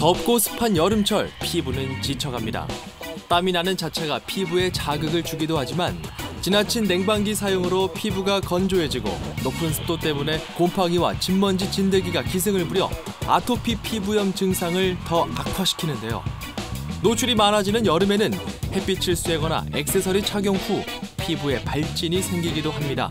덥고 습한 여름철, 피부는 지쳐갑니다. 땀이 나는 자체가 피부에 자극을 주기도 하지만 지나친 냉방기 사용으로 피부가 건조해지고 높은 습도 때문에 곰팡이와 진먼지 진드기가 기승을 부려 아토피 피부염 증상을 더 악화시키는데요. 노출이 많아지는 여름에는 햇빛을 쐬거나 액세서리 착용 후 피부에 발진이 생기기도 합니다.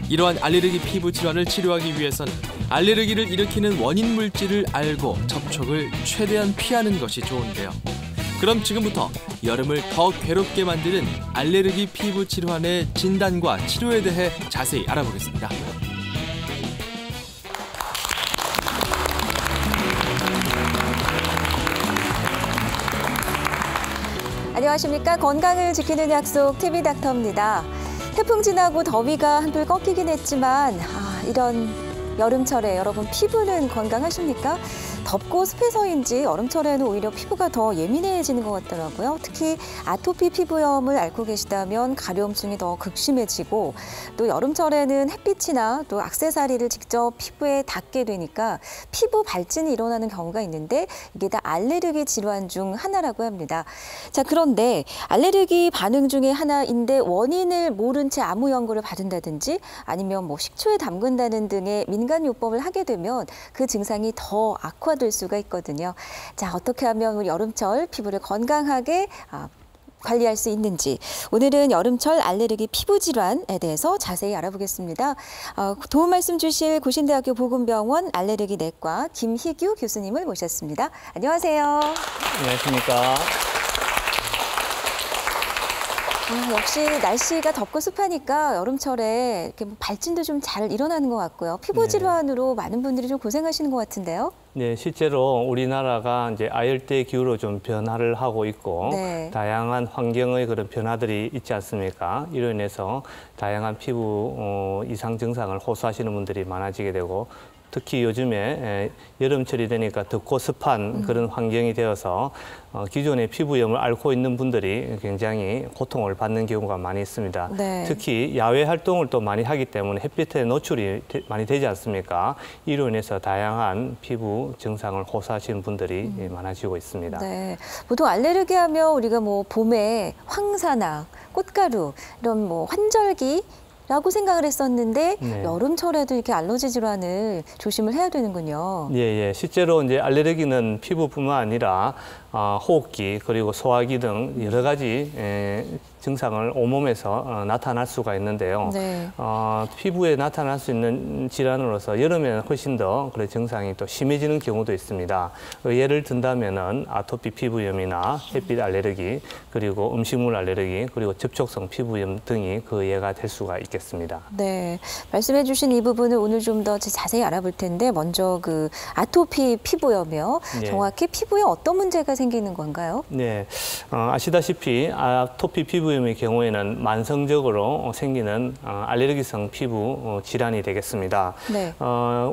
이러한 알레르기 피부 질환을 치료하기 위해서는 알레르기를 일으키는 원인 물질을 알고 접촉을 최대한 피하는 것이 좋은데요. 그럼 지금부터 여름을 더 괴롭게 만드는 알레르기 피부 질환의 진단과 치료에 대해 자세히 알아보겠습니다. 안녕하십니까. 건강을 지키는 약속 TV닥터입니다. 태풍 지나고 더위가 한풀 꺾이긴 했지만 이런 여름철에 여러분 피부는 건강하십니까? 덥고 습해서인지 여름철에는 오히려 피부가 더 예민해지는 것 같더라고요. 특히 아토피 피부염을 앓고 계시다면 가려움증이 더 극심해지고 또 여름철에는 햇빛이나 또 액세서리를 직접 피부에 닿게 되니까 피부 발진이 일어나는 경우가 있는데 이게 다 알레르기 질환 중 하나라고 합니다. 자, 그런데 알레르기 반응 중에 하나인데 원인을 모른 채 아무 연고를 받은다든지 아니면 식초에 담근다는 등의 민간요법을 하게 되면 그 증상이 더 악화될 수가 있거든요. 자, 어떻게 하면 우리 여름철 피부를 건강하게 관리할 수 있는지 오늘은 여름철 알레르기 피부 질환에 대해서 자세히 알아보겠습니다. 도움 말씀 주실 고신대학교 보건병원 알레르기 내과 김희규 교수님을 모셨습니다. 안녕하세요. 안녕하십니까. 역시 날씨가 덥고 습하니까 여름철에 이렇게 발진도 좀 잘 일어나는 것 같고요. 피부 질환으로 많은 분들이 좀 고생하시는 것 같은데요. 네, 실제로 우리나라가 이제 아열대 기후로 좀 변화를 하고 있고 다양한 환경의 그런 변화들이 있지 않습니까? 이로 인해서 다양한 피부 이상 증상을 호소하시는 분들이 많아지게 되고 특히 요즘에 여름철이 되니까 덥고 습한 그런 환경이 되어서 기존의 피부염을 앓고 있는 분들이 굉장히 고통을 받는 경우가 많이 있습니다. 특히 야외 활동을 또 많이 하기 때문에 햇빛에 노출이 많이 되지 않습니까? 이로 인해서 다양한 피부 증상을 호소하시는 분들이 많아지고 있습니다. 네, 보통 알레르기 하면 우리가 봄에 황사나 꽃가루 이런 환절기 라고 생각을 했었는데 여름철에도 이렇게 알러지 질환을 조심을 해야 되는군요. 예. 실제로 이제 알레르기는 피부뿐만 아니라 호흡기 그리고 소화기 등 여러 가지 증상을 온몸에서 나타날 수가 있는데요. 피부에 나타날 수 있는 질환으로서 여름에는 훨씬 더 그런 증상이 또 심해지는 경우도 있습니다. 예를 든다면은 아토피 피부염이나 햇빛 알레르기 그리고 음식물 알레르기 그리고 접촉성 피부염 등이 그 예가 될 수가 있겠습니다. 네, 말씀해주신 이 부분을 오늘 좀 더 자세히 알아볼 텐데 먼저 그 아토피 피부염이요. 정확히 피부에 어떤 문제가 생기는 건가요? 네, 아시다시피 아토피 피부염의 경우에는 만성적으로 생기는 알레르기성 피부 질환이 되겠습니다.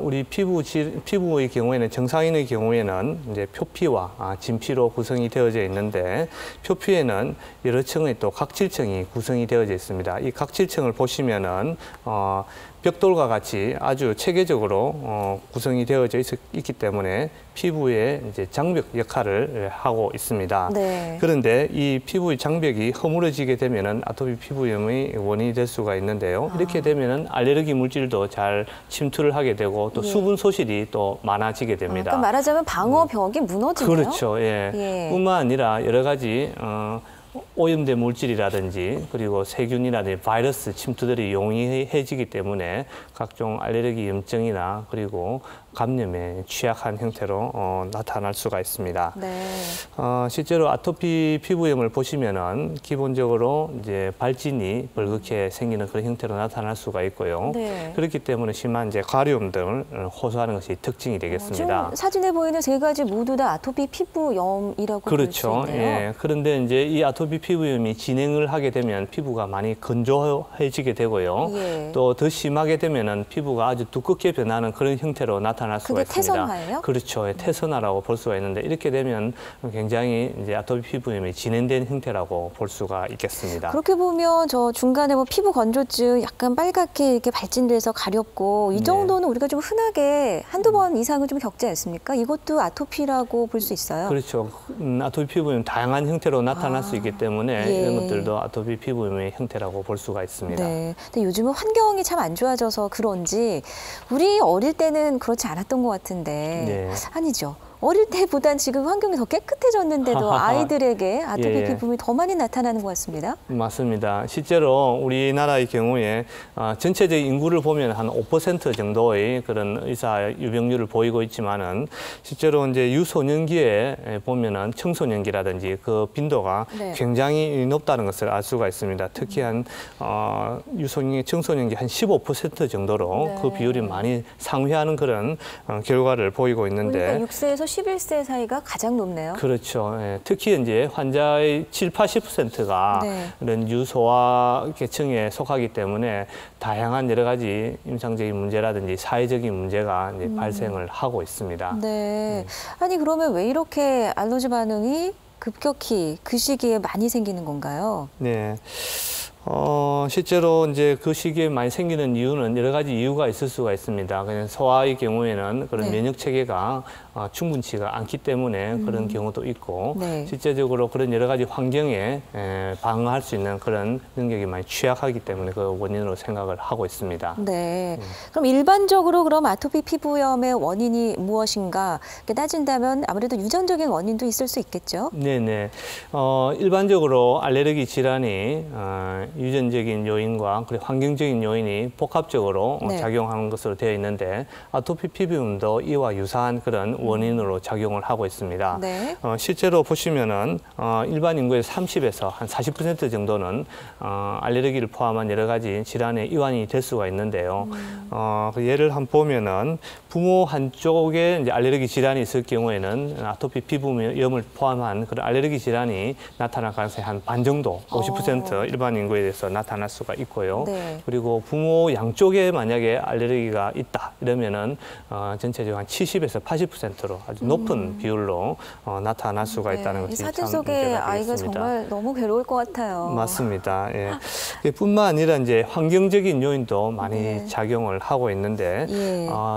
우리 피부의 경우에는 정상인의 경우에는 이제 표피와 진피로 구성이 되어져 있는데 표피에는 여러 층의 또 각질층이 구성이 되어져 있습니다. 이 각질층을 보시면은 벽돌과 같이 아주 체계적으로 구성이 되어져 있기 때문에 피부에 이제 장벽 역할을 하고 있습니다. 그런데 이 피부의 장벽이 허물어지게 되면은 아토피 피부염의 원인이 될 수가 있는데요. 이렇게 되면은 알레르기 물질도 잘 침투를 하게 되고 또 수분 소실이 또 많아지게 됩니다. 그러니까 말하자면 방어벽이 무너지네요. 그렇죠. 뿐만 아니라 여러 가지 오염된 물질이라든지 그리고 세균이라든지 바이러스 침투들이 용이해지기 때문에 각종 알레르기 염증이나 그리고 감염에 취약한 형태로 나타날 수가 있습니다. 실제로 아토피 피부염을 보시면은 기본적으로 이제 발진이 벌겋게 생기는 그런 형태로 나타날 수가 있고요. 그렇기 때문에 심한 이제 가려움 등을 호소하는 것이 특징이 되겠습니다. 지금 사진에 보이는 세 가지 모두 다 아토피 피부염이라고 볼 수 있네요. 그런데 이제 이 아토피 피부염이 진행을 하게 되면 피부가 많이 건조해지게 되고요. 또 더 심하게 되면은 피부가 아주 두껍게 변하는 그런 형태로 나타날 나타날 수가 그게 있습니다. 태선화예요? 그렇죠. 태선화라고 볼 수가 있는데 이렇게 되면 굉장히 이제 아토피 피부염이 진행된 형태라고 볼 수가 있겠습니다. 그렇게 보면 저 중간에 뭐 피부 건조증 약간 빨갛게 이렇게 발진돼서 가렵고 이 정도는 우리가 좀 흔하게 한두 번 이상은 좀 겪지 않습니까? 이것도 아토피라고 볼 수 있어요. 그렇죠. 아토피 피부염 다양한 형태로 나타날 수 있기 때문에 이런 것들도 아토피 피부염의 형태라고 볼 수가 있습니다. 네. 근데 요즘은 환경이 참 안 좋아져서 그런지 우리 어릴 때는 그렇지 않았던 것 같은데 아니죠. 어릴 때보단 지금 환경이 더 깨끗해졌는데도 아이들에게 아토피 피부염이 더 많이 나타나는 것 같습니다. 맞습니다. 실제로 우리나라의 경우에 전체적인 인구를 보면 한 5% 정도의 그런 의사 유병률을 보이고 있지만은 실제로 이제 유소년기에 보면은 청소년기라든지 그 빈도가 굉장히 높다는 것을 알 수가 있습니다. 특히 한 유소년기, 청소년기 한 15% 정도로 그 비율이 많이 상회하는 그런 결과를 보이고 있는데. 그러니까 6세에서 11세 사이가 가장 높네요. 그렇죠. 특히 이제 환자의 70~80%가 이런 유소아 계층에 속하기 때문에 다양한 여러 가지 임상적인 문제라든지 사회적인 문제가 이제 발생을 하고 있습니다. 아니 그러면 왜 이렇게 알러지 반응이 급격히 그 시기에 많이 생기는 건가요? 네. 실제로 이제 그 시기에 많이 생기는 이유는 여러 가지 이유가 있을 수가 있습니다. 그냥 소아의 경우에는 그런 면역 체계가 충분치가 않기 때문에 그런 경우도 있고 실제적으로 그런 여러 가지 환경에 방어할 수 있는 그런 능력이 많이 취약하기 때문에 그 원인으로 생각을 하고 있습니다. 그럼 일반적으로 그럼 아토피 피부염의 원인이 무엇인가 이렇게 따진다면 아무래도 유전적인 원인도 있을 수 있겠죠? 네네. 일반적으로 알레르기 질환이 유전적인 요인과 그리고 환경적인 요인이 복합적으로 작용하는 것으로 되어 있는데 아토피 피부염도 이와 유사한 그런 원인으로 작용을 하고 있습니다. 실제로 보시면은 일반 인구의 30에서 한 40% 정도는 알레르기를 포함한 여러 가지 질환의 이완이 될 수가 있는데요. 그 예를 한번 보면은 부모 한쪽에 이제 알레르기 질환이 있을 경우에는 아토피 피부염을 포함한 그런 알레르기 질환이 나타날 가능성이 한 반 정도, 50% 일반 인구에 대해서 나타날 수가 있고요. 그리고 부모 양쪽에 만약에 알레르기가 있다 이러면은 전체적으로 한 70에서 80%로 아주 높은 비율로 나타날 수가 있다는 것이 사진 속의 아이가 정말 너무 괴로울 것 같아요. 맞습니다. 뿐만 아니라 이제 환경적인 요인도 많이 작용을 하고 있는데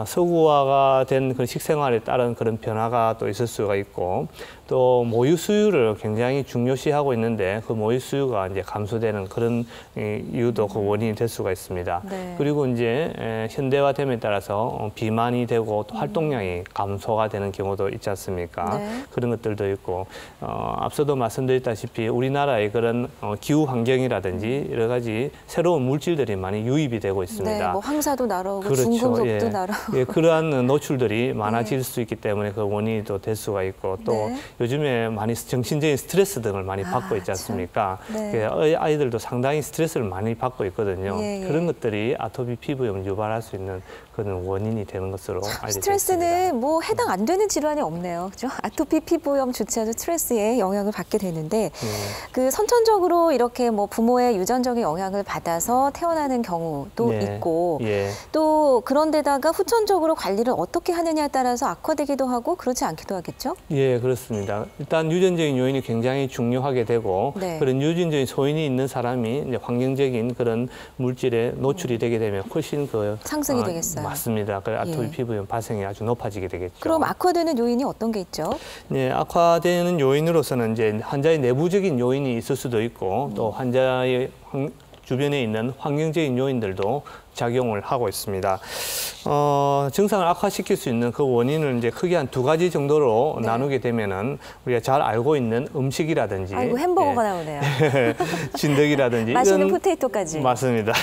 서구화가 된 그 식생활에 따른 그런 변화가 또 있을 수가 있고 또 모유 수유를 굉장히 중요시하고 있는데 그 모유 수유가 이제 감소되는 그런 이유도 그 원인이 될 수가 있습니다. 그리고 이제 현대화됨에 따라서 비만이 되고 또 활동량이 감소가 되는 경우도 있지 않습니까? 그런 것들도 있고 앞서도 말씀드렸다시피 우리나라의 그런 기후 환경이라든지 여러 가지 새로운 물질들이 많이 유입이 되고 있습니다. 뭐 황사도 날아오고 중금속도 날아오고 그러한 노출들이 많아질 수 있기 때문에 그 원인이 또 될 수가 있고 또 요즘에 많이 정신적인 스트레스 등을 많이 받고 있지 않습니까? 아이들도 상당히 스트레스를 많이 받고 있거든요. 그런 것들이 아토피 피부염을 유발할 수 있는 그런 원인이 되는 것으로 알려져 있습니다. 스트레스는 뭐 해당 안 되는 질환이 없네요. 그죠? 아토피 피부염조차도 스트레스에 영향을 받게 되는데 그 선천적으로 이렇게 뭐 부모의 유전적인 영향을 받아서 태어나는 경우도 있고 또 그런데다가 후천적으로 관리를 어떻게 하느냐에 따라서 악화되기도 하고 그렇지 않기도 하겠죠? 그렇습니다. 일단 유전적인 요인이 굉장히 중요하게 되고 그런 유전적인 소인이 있는 사람이 이제 환경적인 그런 물질에 노출이 되게 되면 훨씬 상승이 되겠어요. 맞습니다. 그 아토피 피부염 발생이 아주 높아지게 되겠죠. 그럼 악화되는 요인이 어떤 게 있죠? 악화되는 요인으로서는 이제 환자의 내부적인 요인이 있을 수도 있고 또 환자의 주변에 있는 환경적인 요인들도 작용을 하고 있습니다. 증상을 악화시킬 수 있는 그 원인을 이제 크게 한 2가지 정도로 나누게 되면은 우리가 잘 알고 있는 음식이라든지 햄버거가 나오네요. 진드기라든지 맛있는 포테이토까지. 맞습니다.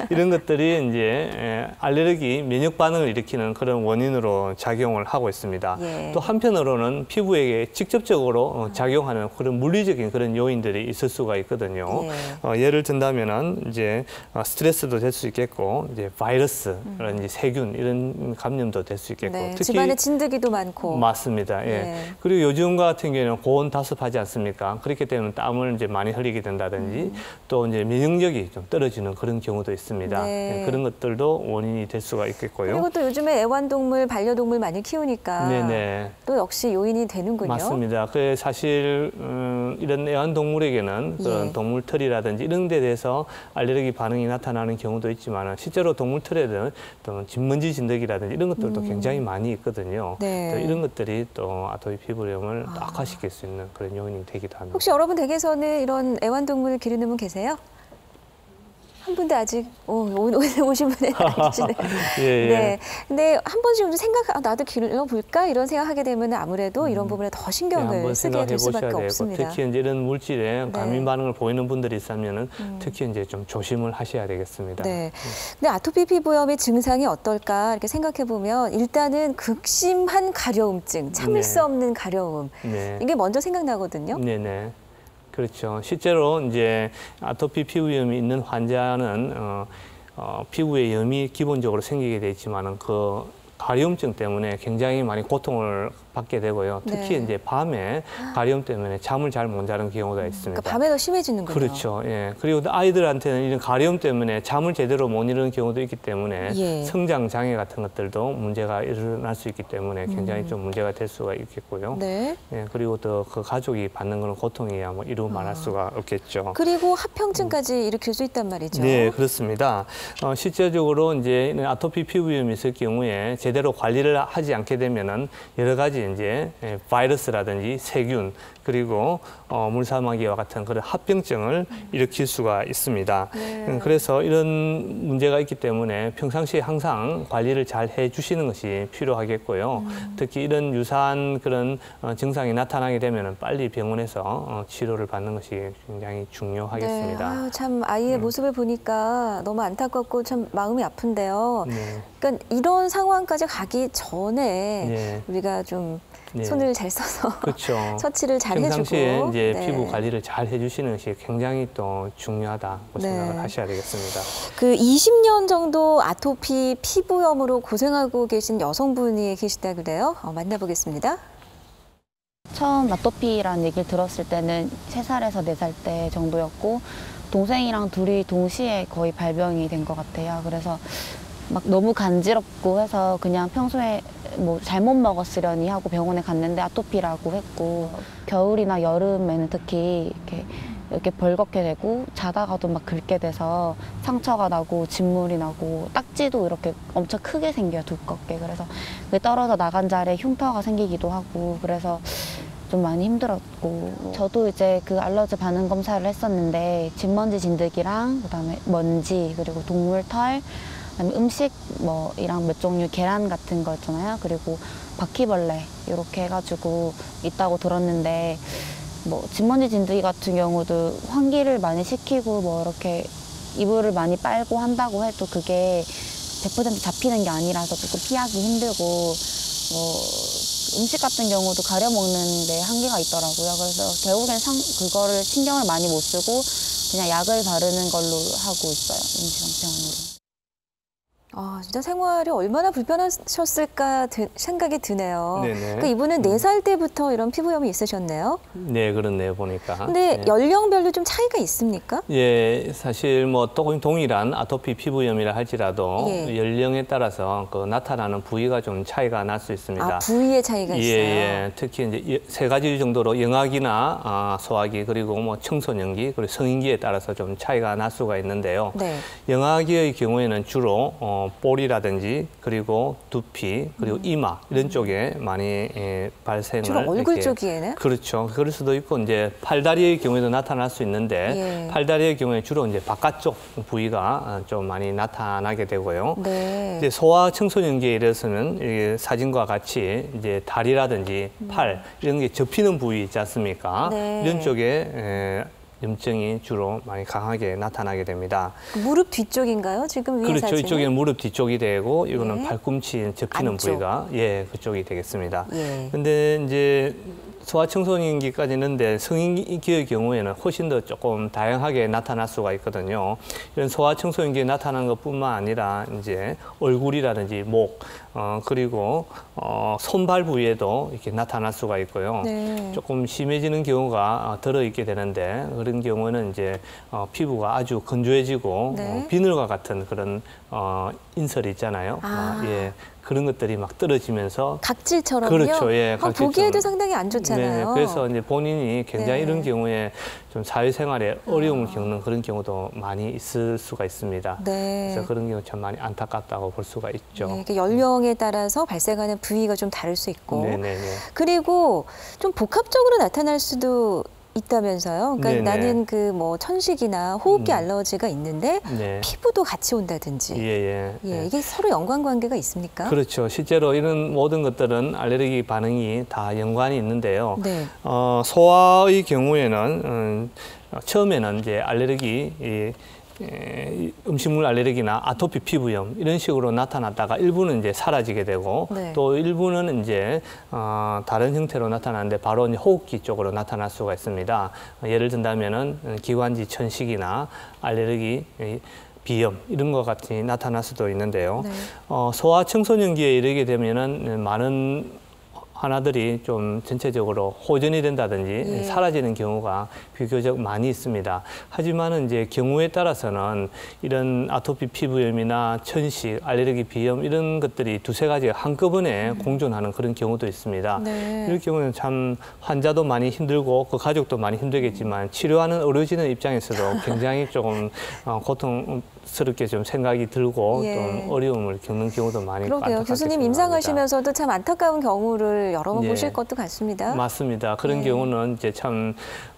이런 것들이 이제 알레르기 면역 반응을 일으키는 그런 원인으로 작용을 하고 있습니다. 또 한편으로는 피부에게 직접적으로 작용하는 그런 물리적인 그런 요인들이 있을 수가 있거든요. 예를 든다면은 이제 스트레스도 될 수 있겠고 그리고 이제 바이러스라든지 세균 이런 감염도 될 수 있겠고 네, 특히 집안에 진드기도 많고 맞습니다. 예. 그리고 요즘 같은 경우에는 고온 다습하지 않습니까? 그렇기 때문에 땀을 이제 많이 흘리게 된다든지 또 이제 면역력이 좀 떨어지는 그런 경우도 있습니다. 네. 예, 그런 것들도 원인이 될 수가 있겠고요. 그리고 또 요즘에 애완동물, 반려동물 많이 키우니까 네네. 또 역시 요인이 되는군요. 맞습니다. 그래 사실 이런 애완동물에게는 그런 동물 털이라든지 이런 데 대해서 알레르기 반응이 나타나는 경우도 있지만 실제로 동물 털에는 또 진먼지 진드기라든지 이런 것들도 굉장히 많이 있거든요. 네. 이런 것들이 또 아토피 피부염을 또 악화시킬 수 있는 그런 요인이 되기도 합니다. 혹시 여러분 댁에서는 이런 애완동물 기르는 분 계세요? 한 분도 아직 오늘 오신 분이 아니시네요. 예. 네. 근데 한 번씩 생각, 나도 길러볼까 이런 생각하게 되면 아무래도 이런 부분에 더 신경을 쓰게 될 수밖에 없습니다. 특히 이제 이런 물질에 과민 반응을 보이는 분들이 있으면은 특히 이제 좀 조심을 하셔야 되겠습니다. 네. 근데 아토피 피부염의 증상이 어떨까 이렇게 생각해 보면 일단은 극심한 가려움증, 참을 수 없는 가려움 이게 먼저 생각나거든요. 네네. 그렇죠. 실제로 이제 아토피 피부염이 있는 환자는 피부에 염이 기본적으로 생기게 돼 있지만은 그 가려움증 때문에 굉장히 많이 고통을 받게 되고요. 특히 이제 밤에 가려움 때문에 잠을 잘 못 자는 경우가 있습니다. 그러니까 밤에 더 심해지는군요. 그렇죠. 예. 그리고 아이들한테는 이런 가려움 때문에 잠을 제대로 못 이루는 경우도 있기 때문에 성장 장애 같은 것들도 문제가 일어날 수 있기 때문에 굉장히 좀 문제가 될 수가 있겠고요. 네. 예. 그리고 또 그 가족이 받는 그런 고통이야 뭐 이루 말할 수가 없겠죠. 그리고 합병증까지 일으킬 수 있단 말이죠. 네, 그렇습니다. 실제적으로 이제 아토피 피부염이 있을 경우에 제대로 관리를 하지 않게 되면은 여러 가지 이제 바이러스라든지 세균 그리고 물사마귀와 같은 그런 합병증을 일으킬 수가 있습니다. 그래서 이런 문제가 있기 때문에 평상시에 항상 관리를 잘 해주시는 것이 필요하겠고요. 특히 이런 유사한 그런 증상이 나타나게 되면 빨리 병원에서 치료를 받는 것이 굉장히 중요하겠습니다. 네. 아유, 참 아이의 모습을 보니까 너무 안타깝고 참 마음이 아픈데요. 그러니까 이런 상황까지 가기 전에 우리가 좀 손을 잘 써서 그렇죠. 처치를 잘 해주고 평상시에 이제 피부 관리를 잘 해주시는 것이 굉장히 또 중요하다고 생각을 하셔야 되겠습니다. 그 20년 정도 아토피 피부염으로 고생하고 계신 여성분이 계시다 그래요? 만나보겠습니다. 처음 아토피라는 얘기를 들었을 때는 3살에서 4살 때 정도였고 동생이랑 둘이 동시에 거의 발병이 된 것 같아요. 그래서 막 너무 간지럽고 해서 그냥 평소에 뭐 잘못 먹었으려니 하고 병원에 갔는데 아토피라고 했고 겨울이나 여름에는 특히 이렇게 벌겋게 되고 자다가도 막 긁게 돼서 상처가 나고 진물이 나고 딱지도 이렇게 엄청 크게 생겨요, 두껍게. 그래서 그게 떨어져 나간 자리에 흉터가 생기기도 하고 그래서 좀 많이 힘들었고 저도 이제 그 알러지 반응 검사를 했었는데 진먼지 진드기랑 그다음에 먼지 그리고 동물 털 그다음에 음식 이랑 몇 종류 계란 같은 거 있잖아요. 그리고 바퀴벌레 이렇게 해가지고 있다고 들었는데 진먼지 진드기 같은 경우도 환기를 많이 시키고 이렇게 이불을 많이 빨고 한다고 해도 그게 100% 잡히는 게 아니라서 조금 피하기 힘들고 음식 같은 경우도 가려 먹는 데 한계가 있더라고요. 그래서 결국엔 그거를 신경을 많이 못 쓰고 그냥 약을 바르는 걸로 하고 있어요. 임시방편으로. 진짜 생활이 얼마나 불편하셨을까 생각이 드네요. 그러니까 이분은 4살 때부터 이런 피부염이 있으셨네요. 네, 그렇네요, 보니까. 근데 연령별로 좀 차이가 있습니까? 예, 사실 동일한 아토피 피부염이라 할지라도 연령에 따라서 그 나타나는 부위가 좀 차이가 날 수 있습니다. 부위의 차이가 있어요? 예. 특히 이제 3가지 정도로 영아기나 소아기 그리고 청소년기 그리고 성인기에 따라서 좀 차이가 날 수가 있는데요. 영아기의 경우에는 주로 볼이라든지 그리고 두피 그리고 이마 이런 쪽에 많이 발생을 주로 얼굴 쪽이에는? 그렇죠. 그럴 수도 있고 이제 팔다리의 경우에도 나타날 수 있는데 팔다리의 경우에 주로 이제 바깥쪽 부위가 좀 많이 나타나게 되고요. 이제 소아 청소년기에 이래서는 사진과 같이 이제 다리라든지 팔 이런 게 접히는 부위 있지 않습니까? 이런 쪽에 염증이 주로 많이 강하게 나타나게 됩니다. 무릎 뒤쪽인가요? 지금 위에 그렇죠. 사진은? 이쪽에는 무릎 뒤쪽이 되고 이거는 예. 팔꿈치 접히는 안쪽. 부위가 그쪽이 되겠습니다. 예. 근데 이제 소아청소년기까지 있는데 성인기의 경우에는 훨씬 더 조금 다양하게 나타날 수가 있거든요. 이런 소아청소년기에 나타나는 것뿐만 아니라 이제 얼굴이라든지 목, 그리고 손발 부위에도 이렇게 나타날 수가 있고요. 네. 조금 심해지는 경우가 들어있게 되는데 그런 경우는 이제 피부가 아주 건조해지고 네. 비늘과 같은 그런 인설이 있잖아요. 예. 그런 것들이 막 떨어지면서 각질처럼요? 그렇죠. 예, 보기에도 상당히 안 좋잖아요. 네, 그래서 이제 본인이 굉장히 네. 이런 경우에 좀 사회생활에 어려움을 겪는 그런 경우도 많이 있을 수가 있습니다. 네. 그래서 그런 경우 참 많이 안타깝다고 볼 수가 있죠. 네, 연령에 따라서 발생하는 부위가 좀 다를 수 있고 네네네. 그리고 좀 복합적으로 나타날 수도 있다면서요? 그러니까 네네. 나는 그 뭐 천식이나 호흡기 알러지가 있는데 네. 피부도 같이 온다든지 예. 이게 서로 연관관계가 있습니까? 그렇죠. 실제로 이런 모든 것들은 알레르기 반응이 다 연관이 있는데요. 네. 소아의 경우에는 처음에는 이제 알레르기 음식물 알레르기나 아토피 피부염 이런 식으로 나타났다가 일부는 이제 사라지게 되고 네. 또 일부는 이제 다른 형태로 나타나는데 바로 이제 호흡기 쪽으로 나타날 수가 있습니다. 예를 든다면은 기관지 천식이나 알레르기 비염 이런 것 같이 나타날 수도 있는데요. 네. 소아 청소년기에 이르게 되면은 많은 하나들이 좀 전체적으로 호전이 된다든지 사라지는 경우가 비교적 많이 있습니다. 하지만은 이제 경우에 따라서는 이런 아토피 피부염이나 천식, 알레르기 비염 이런 것들이 두세 가지가 한꺼번에 공존하는 그런 경우도 있습니다. 네. 이럴 경우는 참 환자도 많이 힘들고 그 가족도 많이 힘들겠지만 치료하는 의료진의 입장에서도 굉장히 조금 고통스럽게 좀 생각이 들고 좀 어려움을 겪는 경우도 많이 그러게요. 교수님 임상하시면서도 참 안타까운 경우를 여러 번 보실 것도 같습니다. 맞습니다. 그런 경우는 이제 참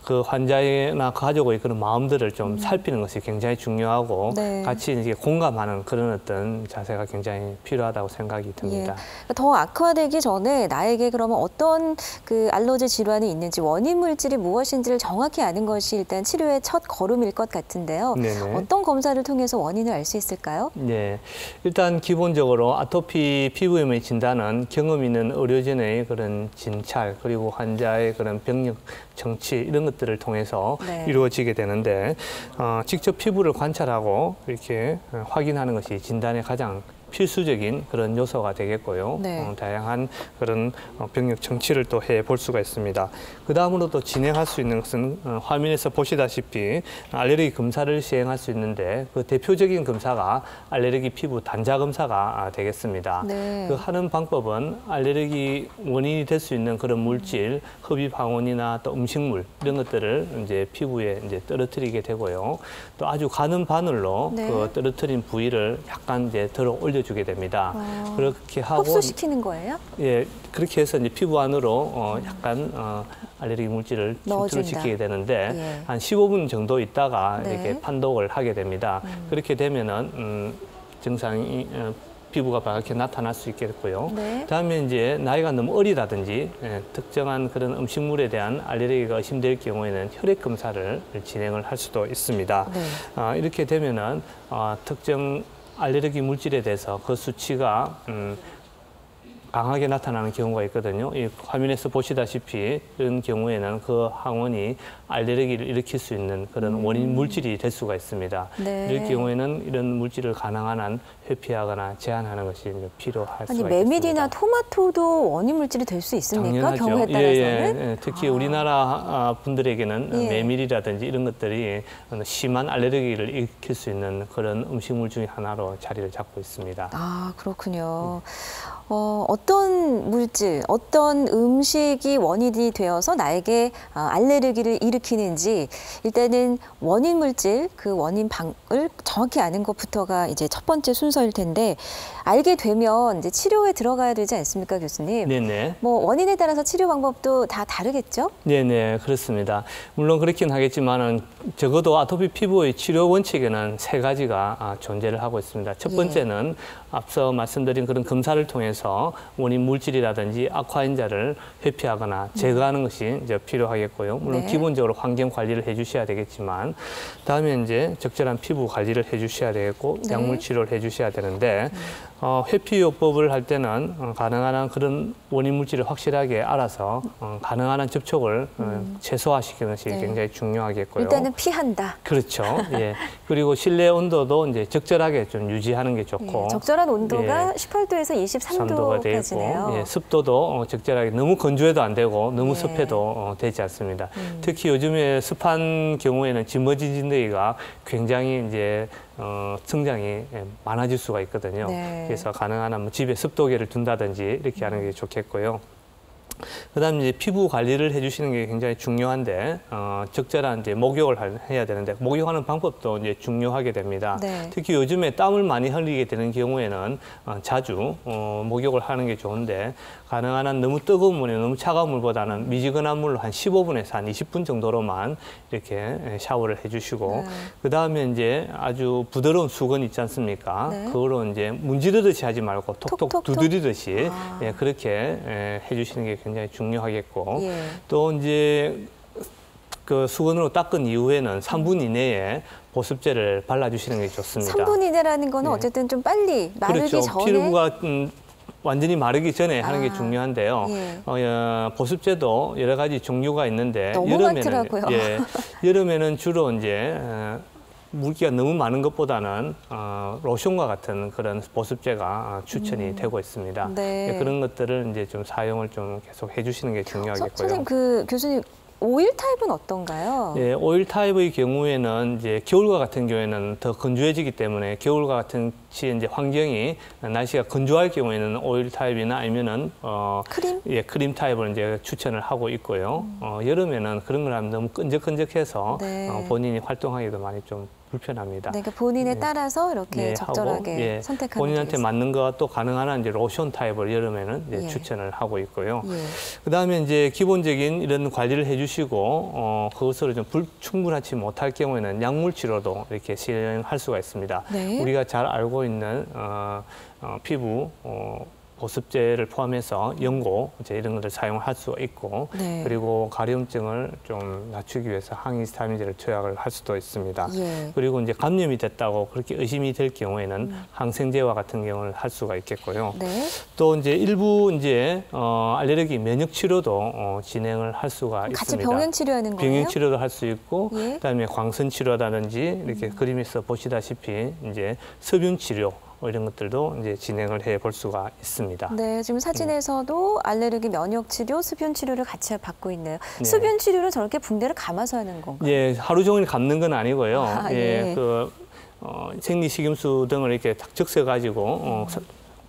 그 환자나 가족의 그런 마음들을 좀 살피는 것이 굉장히 중요하고 같이 이제 공감하는 그런 어떤 자세가 굉장히 필요하다고 생각이 듭니다. 더 악화되기 전에 나에게 그러면 어떤 그 알러지 질환이 있는지 원인 물질이 무엇인지를 정확히 아는 것이 일단 치료의 첫 걸음일 것 같은데요. 네네. 어떤 검사를 통해서 원인을 알 수 있을까요? 네, 일단 기본적으로 아토피 피부염의 진단은 경험 있는 의료진의 그런 진찰 그리고 환자의 그런 병력 정치 이런 것들을 통해서 이루어지게 되는데 직접 피부를 관찰하고 이렇게 확인하는 것이 진단의 가장 필수적인 그런 요소가 되겠고요. 다양한 그런 병력 정치를 또 해볼 수가 있습니다. 그 다음으로 또 진행할 수 있는 것은 화면에서 보시다시피 알레르기 검사를 시행할 수 있는데 그 대표적인 검사가 알레르기 피부 단자 검사가 되겠습니다. 그 하는 방법은 알레르기 원인이 될 수 있는 그런 물질, 흡입 항원이나 또 음식물 이런 것들을 이제 피부에 이제 떨어뜨리게 되고요. 또 아주 가는 바늘로 그 떨어뜨린 부위를 약간 이제 들어 올려주게 됩니다. 그렇게 하고 흡수시키는 거예요? 예, 그렇게 해서 이제 피부 안으로 약간 알레르기 물질을 침투시키게 되는데 한 15분 정도 있다가 이렇게 판독을 하게 됩니다. 그렇게 되면은 증상이 피부가 밝게 나타날 수 있겠고요. 그다음에 이제 나이가 너무 어리다든지 특정한 그런 음식물에 대한 알레르기가 의심될 경우에는 혈액 검사를 진행을 할 수도 있습니다. 이렇게 되면은 특정 알레르기 물질에 대해서 그 수치가 강하게 나타나는 경우가 있거든요. 이 화면에서 보시다시피 이런 경우에는 그 항원이 알레르기를 일으킬 수 있는 그런 원인 물질이 될 수가 있습니다. 이럴 경우에는 이런 물질을 가능한 한 회피하거나 제한하는 것이 필요할 수가 있습니다. 메밀이나 토마토도 원인 물질이 될 수 있습니까? 당연하죠. 경우에 따라서는? 특히 우리나라 분들에게는 메밀이라든지 이런 것들이 심한 알레르기를 일으킬 수 있는 그런 음식물 중에 하나로 자리를 잡고 있습니다. 아, 그렇군요. 어떤 물질, 어떤 음식이 원인이 되어서 나에게 알레르기를 일으키는지 일단은 원인 물질, 그 원인 방을 정확히 아는 것부터가 이제 첫 번째 순서일 텐데 알게 되면 이제 치료에 들어가야 되지 않습니까, 교수님? 네네. 뭐 원인에 따라서 치료 방법도 다 다르겠죠? 네네, 그렇습니다. 물론 그렇긴 하겠지만은 적어도 아토피 피부의 치료 원칙에는 세 가지가 존재를 하고 있습니다. 첫 번째는 앞서 말씀드린 그런 검사를 통해서 통해서 원인 물질이라든지 악화인자를 회피하거나 제거하는 것이 이제 필요하겠고요. 물론 네. 기본적으로 환경 관리를 해주셔야 되겠지만, 다음에 이제 적절한 피부 관리를 해주셔야 되겠고, 네. 약물 치료를 해주셔야 되는데, 회피요법을 할 때는 가능한 한 그런 원인 물질을 확실하게 알아서 가능한 한 접촉을 최소화시키는 것이 네. 굉장히 중요하겠고요. 일단은 피한다. 그렇죠. 예. 그리고 실내 온도도 이제 적절하게 좀 유지하는 게 좋고. 예, 적절한 온도가 예. 18도에서 3도가 되고, 23도까지네요. 예, 습도도 적절하게 너무 건조해도 안 되고 너무 예. 습해도 되지 않습니다. 특히 요즘에 습한 경우에는 진머지진드기가 굉장히 이제 성장이 많아질 수가 있거든요. 네. 그래서 가능한 한 집에 습도계를 둔다든지 이렇게 하는 게 좋겠고요. 그다음 이제 피부 관리를 해주시는 게 굉장히 중요한데 적절한 이제 목욕을 해야 되는데 목욕하는 방법도 이제 중요하게 됩니다. 네. 특히 요즘에 땀을 많이 흘리게 되는 경우에는 자주 목욕을 하는 게 좋은데 가능한 한 너무 뜨거운 물이나 너무 차가운 물보다는 미지근한 물로 한 15분에서 한 20분 정도로만 이렇게 샤워를 해주시고 네. 그다음에 이제 아주 부드러운 수건 있지 않습니까? 네. 그거로 이제 문지르듯이 하지 말고 톡톡 톡톡톡? 두드리듯이 아. 예, 그렇게 해주시는 게 굉장히 중요하겠고 예. 또 이제 그 수건으로 닦은 이후에는 3분 이내에 보습제를 발라주시는 게 좋습니다. 3분 이내라는 거는 예. 어쨌든 좀 빨리 마르기 그렇죠. 전에 피부가 완전히 마르기 전에 하는 게 아, 중요한데요. 예. 보습제도 여러 가지 종류가 있는데 너무 많더라고요. 예, 여름에는 주로 이제 물기가 너무 많은 것보다는 로션과 같은 그런 보습제가 추천이 되고 있습니다. 네. 예, 그런 것들을 이제 좀 사용을 좀 계속 해주시는 게 중요하겠고요. 선생님, 교수님 오일 타입은 어떤가요? 예, 오일 타입의 경우에는 이제 겨울과 같은 경우에는 더 건조해지기 때문에 겨울과 같은 이제 환경이 날씨가 건조할 경우에는 오일 타입이나 아니면은 크림? 예, 크림 타입을 이제 추천을 하고 있고요. 여름에는 그런 걸 하면 너무 끈적끈적해서 네. 본인이 활동하기도 많이 좀 불편합니다. 네, 그러니까 본인에 예. 따라서 이렇게 예, 적절하게 하고, 예, 선택하는 본인한테 게 맞는 거 또 가능한 한 이제 로션 타입을 여름에는 이제 예. 추천을 하고 있고요. 예. 그다음에 이제 기본적인 이런 관리를 해주시고 그것으로 좀 충분하지 못할 경우에는 약물 치료도 이렇게 시행할 수가 있습니다. 네. 우리가 잘 알고 있는 피부 보습제를 포함해서 연고 이제 이런 것을 사용할 수가 있고 네. 그리고 가려움증을 좀 낮추기 위해서 항히스타민제를 투약을 할 수도 있습니다. 예. 그리고 이제 감염이 됐다고 그렇게 의심이 될 경우에는 항생제와 같은 경우를 할 수가 있겠고요. 네. 또 이제 일부 이제 알레르기 면역 치료도 진행을 할 수가 같이 있습니다. 병행 치료하는 거예요? 병행 치료도 할 수 있고 예. 그다음에 광선 치료라든지 이렇게 그림에서 보시다시피 이제 섭윤 치료 이런 것들도 이제 진행을 해 볼 수가 있습니다. 네, 지금 사진에서도 알레르기 면역 치료, 수분 치료를 같이 받고 있네요. 네. 수분 치료를 저렇게 붕대를 감아서 하는 건가요? 예, 하루 종일 감는 건 아니고요. 아, 예, 예. 그 생리식염수 등을 이렇게 딱 적셔 가지고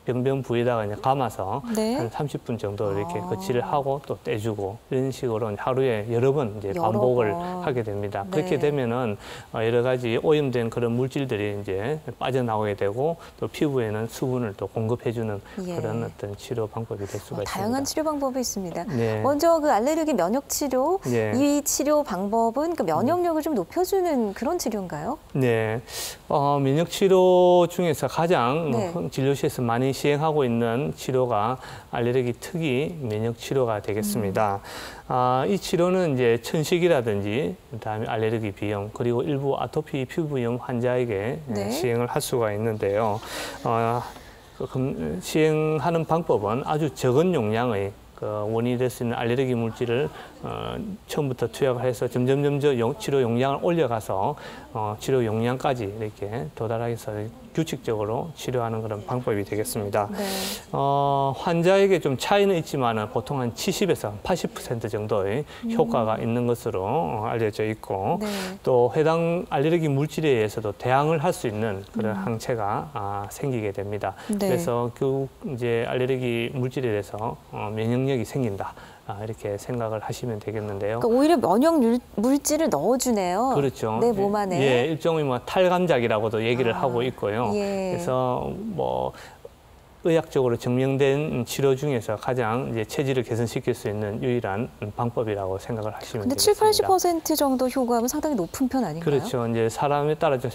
병변 부위에다가 이제 감아서 네. 한 30분 정도 이렇게 아. 거치를 하고 또 떼주고 이런 식으로 하루에 여러 번 이제 여러 반복을 번. 하게 됩니다. 네. 그렇게 되면은 여러 가지 오염된 그런 물질들이 이제 빠져나오게 되고 또 피부에는 수분을 또 공급해주는 예. 그런 어떤 치료 방법이 될 수가 다양한 있습니다. 치료 방법이 있습니다. 네. 먼저 그 알레르기 면역 치료, 예. 이 치료 방법은 그 면역력을 좀 높여주는 그런 치료인가요? 네, 면역 치료 중에서 가장 네. 진료실에서 많이 시행하고 있는 치료가 알레르기 특이 면역 치료가 되겠습니다. 이 치료는 이제 천식이라든지 그다음에 알레르기 비염 그리고 일부 아토피 피부염 환자에게 네. 시행을 할 수가 있는데요. 시행하는 방법은 아주 적은 용량의 원인이 될 수 있는 알레르기 물질을 처음부터 투약을 해서 점점 치료 용량을 올려가서 치료 용량까지 이렇게 도달해서 규칙적으로 치료하는 그런 방법이 되겠습니다. 네. 환자에게 좀 차이는 있지만 보통 한 70에서 80% 정도의 효과가 있는 것으로 알려져 있고 네. 또 해당 알레르기 물질에 의해서도 대항을 할 수 있는 그런 항체가 생기게 됩니다. 네. 그래서 그 이제 알레르기 물질에 대해서 면역력이 생긴다. 이렇게 생각을 하시면 되겠는데요. 그러니까 오히려 면역 물질을 넣어주네요. 그렇죠. 내 몸 안에. 예, 일종의 뭐 탈감작이라고도 얘기를 하고 있고요. 예. 그래서 뭐 의학적으로 증명된 치료 중에서 가장 이제 체질을 개선시킬 수 있는 유일한 방법이라고 생각을 하시면 근데 되겠습니다. 70~80% 정도 효과는 상당히 높은 편 아닌가요? 그렇죠. 이제 사람에 따라 좀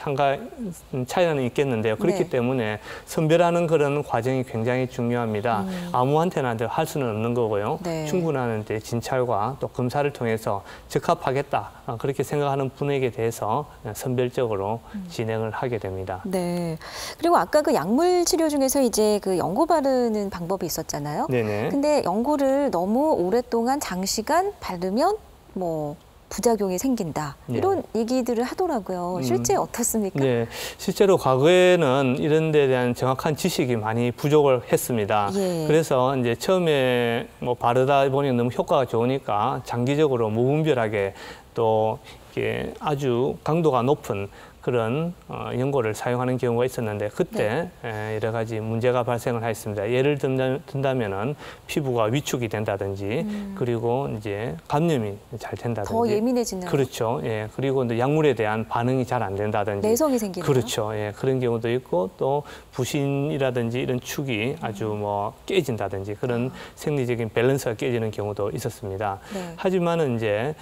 차이는 있겠는데요. 그렇기 네. 때문에 선별하는 그런 과정이 굉장히 중요합니다. 아무한테나 할 수는 없는 거고요. 네. 충분한 이제 진찰과 또 검사를 통해서 적합하겠다 그렇게 생각하는 분에게 대해서 선별적으로 진행을 하게 됩니다. 네. 그리고 아까 그 약물 치료 중에서 이제 그 연고 바르는 방법이 있었잖아요. 네네. 근데 연고를 너무 오랫동안 장시간 바르면 뭐 부작용이 생긴다. 네. 이런 얘기들을 하더라고요. 실제 어떻습니까? 네, 실제로 과거에는 이런 데 대한 정확한 지식이 많이 부족을 했습니다. 예. 그래서 이제 처음에 뭐 바르다 보니 너무 효과가 좋으니까 장기적으로 무분별하게 또 이게 아주 강도가 높은 그런 연고를 사용하는 경우가 있었는데 그때 여러 가지 문제가 발생을 했습니다. 예를 든다면은 피부가 위축이 된다든지 그리고 이제 감염이 잘 된다든지 더 예민해지는. 그렇죠. 예. 그리고 이제 약물에 대한 반응이 잘 안 된다든지 내성이 생기는. 그렇죠. 예. 그런 경우도 있고 또 부신이라든지 이런 축이 아주 뭐 깨진다든지 그런 생리적인 밸런스가 깨지는 경우도 있었습니다. 네. 하지만은 이제